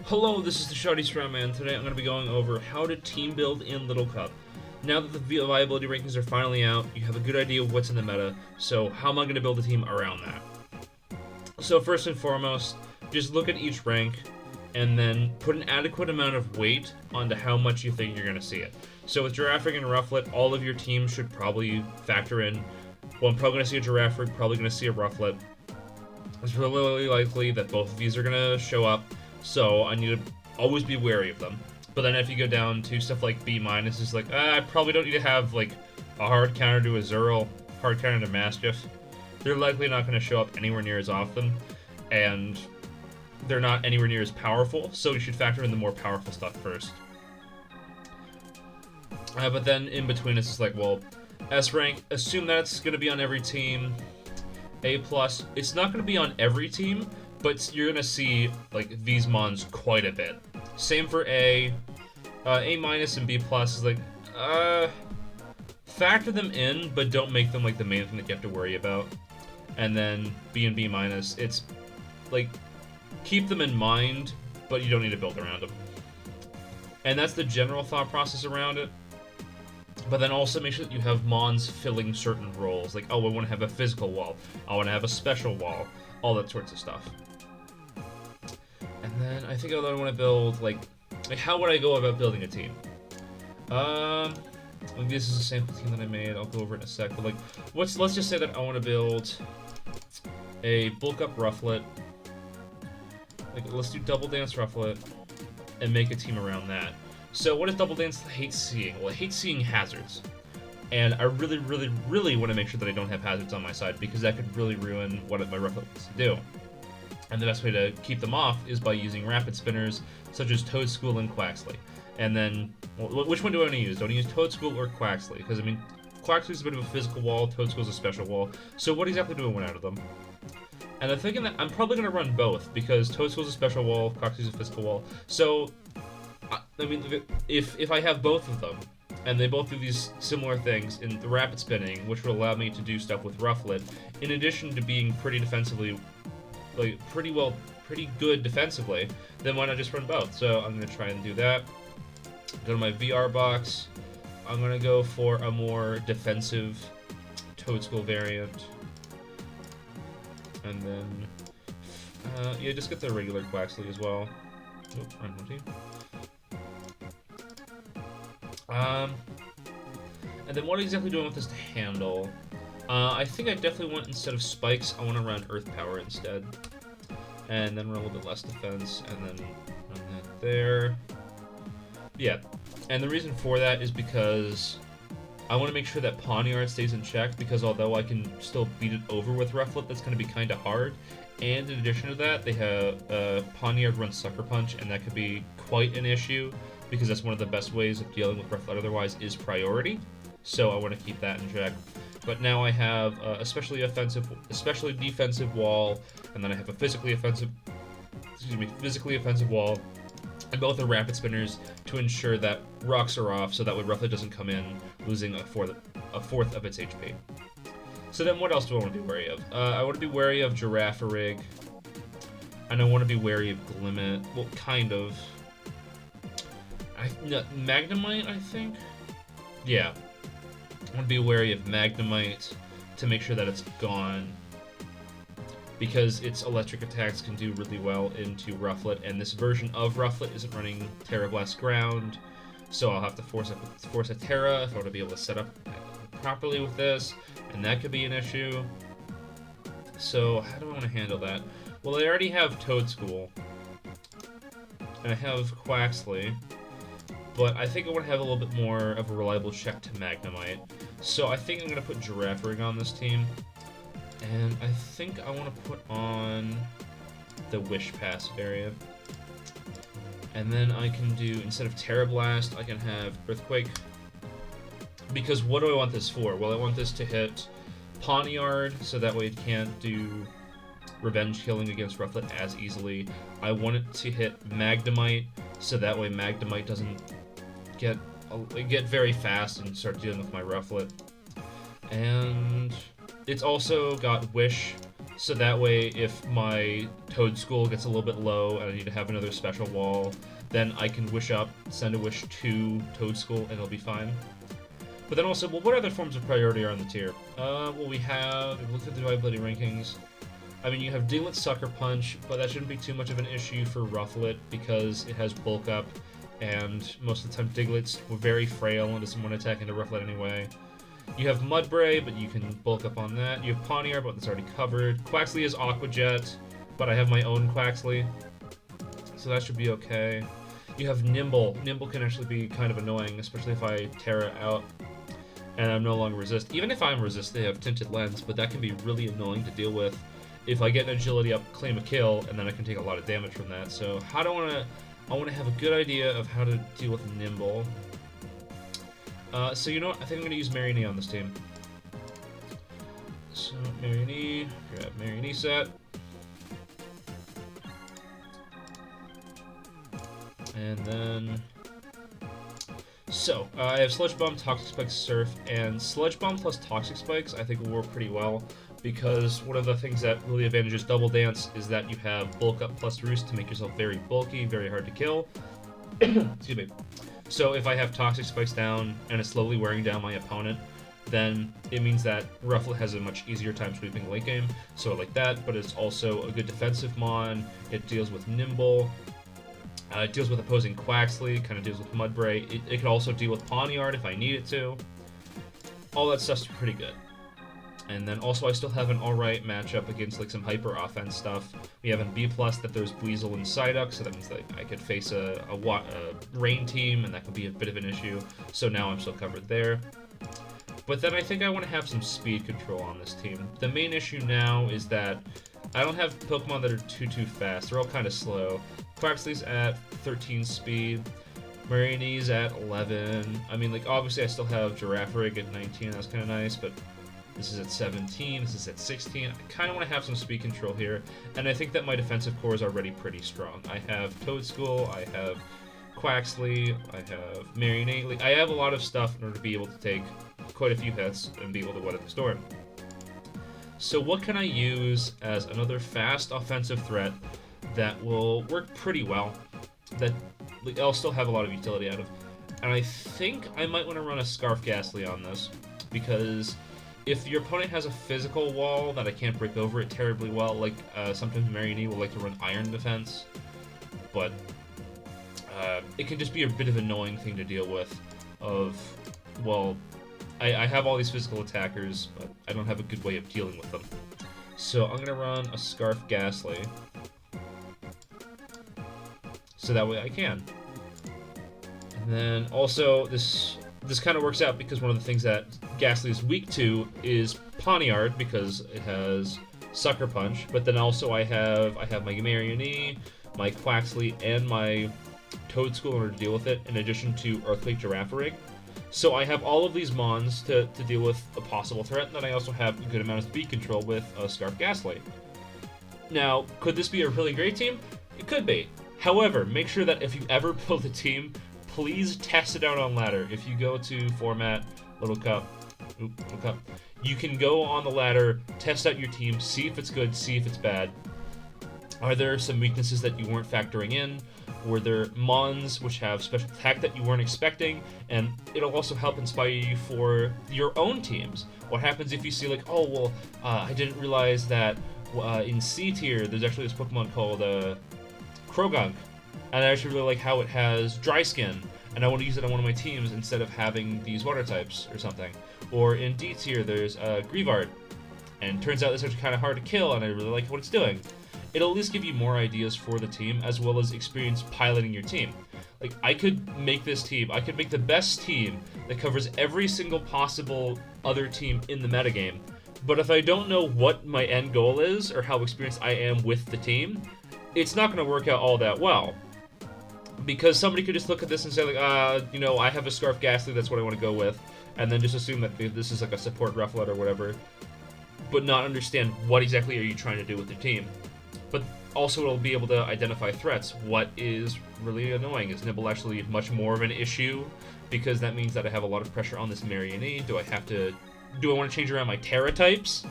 Hello, this is the Shoddy Strawman. Today I'm going to be going over how to team build in Little Cup. Now that the viability rankings are finally out, you have a good idea of what's in the meta, so how am I going to build a team around that? So first and foremost, just look at each rank, and then put an adequate amount of weight onto how much you think you're going to see it. So with Giraffe Rig and Rufflet, all of your teams should probably factor in, well, I'm probably going to see a Giraffe Rig, probably going to see a Rufflet. It's really likely that both of these are going to show up, so I need to always be wary of them. But then if you go down to stuff like B-, it's like, I probably don't need to have like a hard counter to a Zerl, hard counter to Mastiff. They're likely not going to show up anywhere near as often, and they're not anywhere near as powerful, so you should factor in the more powerful stuff first. But then in between, it's just like, well, S rank, assume that's going to be on every team. A+, it's not going to be on every team, but you're going to see like these mons quite a bit. Same for A. A- and B+ is like, factor them in, but don't make them like the main thing that you have to worry about. And then B and B-, it's like, keep them in mind, but you don't need to build around them. And that's the general thought process around it. But then also make sure that you have mons filling certain roles. Like, oh, I want to have a physical wall. I want to have a special wall. All that sorts of stuff. And then I think I want to build, like how would I go about building a team? Like this is a sample team that I made. I'll go over it in a sec. But like, let's just say that I want to build a bulk up Rufflet. Like, let's do double dance Rufflet and make a team around that. So what does double dance hate seeing? Well, I hate seeing hazards. And I really want to make sure that I don't have hazards on my side, because that could really ruin what my Rufflet wants to do. And the best way to keep them off is by using rapid spinners, such as Toadschool and Quaxley. And then, well, which one do I want to use? Do I want to use Toadschool or Quaxley? Because, I mean, Quaxley's a bit of a physical wall, Toadschool's a special wall. So what exactly do I want out of them? And I'm thinking that I'm probably going to run both, because Toadschool's a special wall, Quaxley's a physical wall. So, I mean, if I have both of them, and they both do these similar things in the rapid spinning, which will allow me to do stuff with Rufflet, in addition to being pretty defensively, like, pretty good defensively, then why not just run both? So I'm going to try and do that. Go to my VR box. I'm going to go for a more defensive Toadschool variant. And then, yeah, just get the regular Quaxley as well. Oop, I'm team. And then what exactly do I want this to handle? I think I definitely want, instead of spikes, I want to run Earth Power instead. And then run a little bit less defense, and then run that there. Yeah, and the reason for that is because I want to make sure that Poniard stays in check, because although I can still beat it over with Rufflet, that's going to be kind of hard. And in addition to that, they have Poniard runs Sucker Punch, and that could be quite an issue, because that's one of the best ways of dealing with Rufflet otherwise is priority. So I want to keep that in check. But now I have especially defensive wall, and then I have a physically offensive wall, and both are rapid spinners to ensure that rocks are off, so that way Rufflet doesn't come in losing a fourth of its HP. So then what else do I want to be wary of? I want to be wary of Giraffe Rig, and I want to be wary of Glimmet. Well, kind of. Magnemite, I think? Yeah. I want to be wary of Magnemite to make sure that it's gone, because its electric attacks can do really well into Rufflet, and this version of Rufflet isn't running Terra Blast Ground, so I'll have to force a Terra if I want to be able to set up properly with this, and that could be an issue. So how do I want to handle that? Well, I already have Toadschool, and I have Quaxley, but I think I want to have a little bit more of a reliable check to Magnemite. So I think I'm going to put Giraffe Rig on this team. And I think I want to put on the Wish Pass variant. And then I can do, instead of Terra Blast, I can have Earthquake. Because what do I want this for? Well, I want this to hit Poniard, so that way it can't do revenge killing against Rufflet as easily. I want it to hit Magnemite, so that way Magnemite doesn't get very fast and start dealing with my Rufflet. And it's also got Wish So that way, if my Toad School gets a little bit low and I need to have another special wall, then I can wish up, send a wish to Toad School, and it'll be fine. But then also, well, what other forms of priority are on the tier? Well, we have, if we look at the viability rankings, I mean, you have Diglett's Sucker Punch, but that shouldn't be too much of an issue for Rufflet because it has bulk up, and most of the time Diglett's very frail and doesn't want to attack into Rufflet anyway. You have Mudbray, but you can bulk up on that. You have Pawniard, but that's already covered. Quaxley is Aqua Jet, but I have my own Quaxley, so that should be okay. You have Nimble. Nimble can actually be kind of annoying, especially if I Terra out and I'm no longer resist. Even if I'm resist, they have Tinted Lens, but that can be really annoying to deal with. If I get an agility up, claim a kill, and then I can take a lot of damage from that. So how do I want to have a good idea of how to deal with Nimble. So you know what? I think I'm going to use Marion on this team. So Marion, grab Marion set. And then... So, I have Sludge Bomb, Toxic Spikes, Surf, and Sludge Bomb plus Toxic Spikes I think will work pretty well, because one of the things that really advantages Double Dance is that you have Bulk Up plus Roost to make yourself very bulky, very hard to kill. Excuse me. So if I have Toxic Spikes down and it's slowly wearing down my opponent, then it means that Rufflet has a much easier time sweeping late game, so I like that, but it's also a good defensive mon, it deals with Nimble, it deals with opposing Quaxley, kind of deals with Mudbray, it can also deal with Pawniard if I need it to. All that stuff's pretty good. And then also I still have an alright matchup against like some hyper offense stuff. We have in B+ that there's Weasel and Psyduck, so that means that I could face a rain team, and that could be a bit of an issue. So now I'm still covered there. But then I think I want to have some speed control on this team. The main issue now is that I don't have Pokemon that are too fast. They're all kind of slow. Quaxley's at 13 speed. Marini's at 11. I mean, like, obviously I still have Girafarig at 19. That's kind of nice, but this is at 17. This is at 16. I kind of want to have some speed control here, and I think that my defensive core is already pretty strong. I have Toad School. I have Quaxley. I have Marionate. I have a lot of stuff in order to be able to take quite a few hits and be able to weather the storm. So what can I use as another fast offensive threat that will work pretty well, that like, I'll still have a lot of utility out of? And I think I might want to run a Scarf Ghastly on this, because if your opponent has a physical wall that I can't break over it terribly well, like sometimes Marionette will like to run Iron Defense, but it can just be a bit of an annoying thing to deal with of, well, I have all these physical attackers, but I don't have a good way of dealing with them. So I'm going to run a Scarf Ghastly, so that way I can. And then also, this kind of works out because one of the things that Ghastly is weak to is Pawniard, because it has Sucker Punch, but then also I have my Marionette, my Quaxley, and my Toad School in order to deal with it, in addition to Earthquake Girafarig. So I have all of these mons to deal with a possible threat, and then I also have a good amount of speed control with Scarf Ghastly. Now, could this be a really great team? It could be. However, make sure that if you ever build a team, please test it out on ladder. If you go to Format, Little Cup, you can go on the ladder, test out your team, see if it's good, see if it's bad. Are there some weaknesses that you weren't factoring in? Were there mons which have special attack that you weren't expecting? And it'll also help inspire you for your own teams. What happens if you see like, oh, well, I didn't realize that in C tier there's actually this Pokemon called Krogunk, and I actually really like how it has Dry Skin, and I want to use it on one of my teams instead of having these water types or something. Or in D tier there's Grievard, and turns out it's actually kind of hard to kill, and I really like what it's doing. It'll at least give you more ideas for the team, as well as experience piloting your team. Like, I could make this team, I could make the best team that covers every single possible other team in the metagame, but if I don't know what my end goal is, or how experienced I am with the team, it's not going to work out all that well. Because somebody could just look at this and say, like, you know, I have a Scarf Ghastly, that's what I want to go with, and then just assume that this is like a support Rufflet or whatever, but not understand what exactly are you trying to do with the team. But also it'll be able to identify threats. What is really annoying? Is Nibble actually much more of an issue? Because that means that I have a lot of pressure on this Marionette. Do I want to change around my Terra types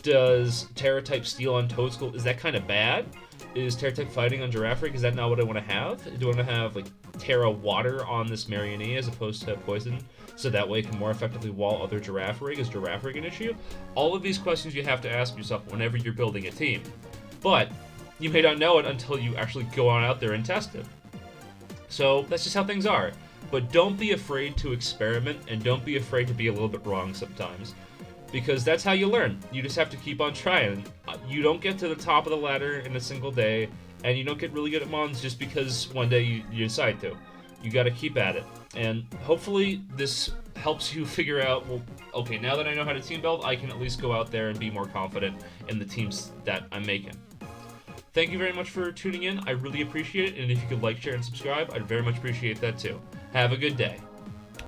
Does Terra-type steel on Toadstool, is that kind of bad? Is Terra-type fighting on Giraffrig, is that not what I want to have? Do I want to have, like, Terra water on this Marionette as opposed to poison, so that way it can more effectively wall other Giraffrig? Is Giraffrig an issue? All of these questions you have to ask yourself whenever you're building a team. But you may not know it until you actually go on out there and test it. So that's just how things are. But don't be afraid to experiment, and don't be afraid to be a little bit wrong sometimes. Because that's how you learn. You just have to keep on trying. You don't get to the top of the ladder in a single day, and you don't get really good at mons just because one day you decide to. You gotta keep at it. And hopefully this helps you figure out, well, okay, now that I know how to team build, I can at least go out there and be more confident in the teams that I'm making. Thank you very much for tuning in. I really appreciate it, and if you could like, share, and subscribe, I'd very much appreciate that too. Have a good day.